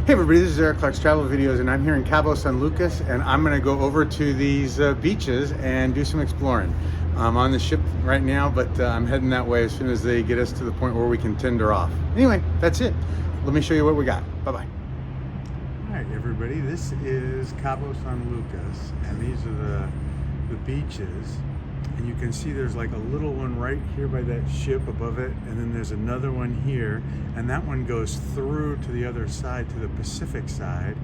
Hey everybody, this is Eric Clark's Travel Videos, and I'm here in Cabo San Lucas, and I'm going to go over to these beaches and do some exploring. I'm on the ship right now, but I'm heading that way as soon as they get us to the point where we can tender off. Anyway, that's it. Let me show you what we got. Bye-bye. All right, everybody, this is Cabo San Lucas, and these are the beaches. And you can see there's like a little one right here by that ship above it, and then there's another one here, and that one goes through to the other side, to the Pacific side.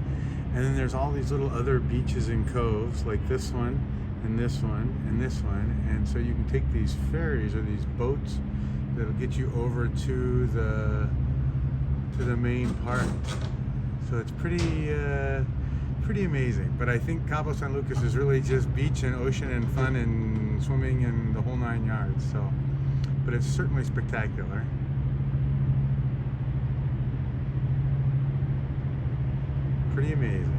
And then there's all these little other beaches and coves, like this one, and this one, and this one. And so you can take these ferries or these boats that'll get you over to the main part. So it's pretty amazing. But I think Cabo San Lucas is really just beach and ocean and fun and swimming and the whole 9 yards. So, but it's certainly spectacular. Pretty amazing.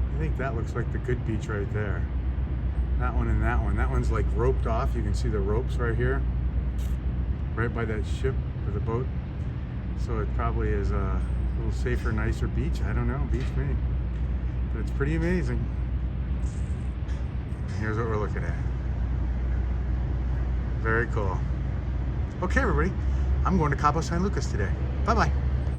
I think that looks like the good beach right there. That one and that one. That one's like roped off. You can see the ropes right here, right by that ship or the boat. So it probably is a little safer, nicer beach. I don't know, beach me. But it's pretty amazing. And here's what we're looking at. Very cool. Okay, everybody. I'm going to Cabo San Lucas today. Bye-bye.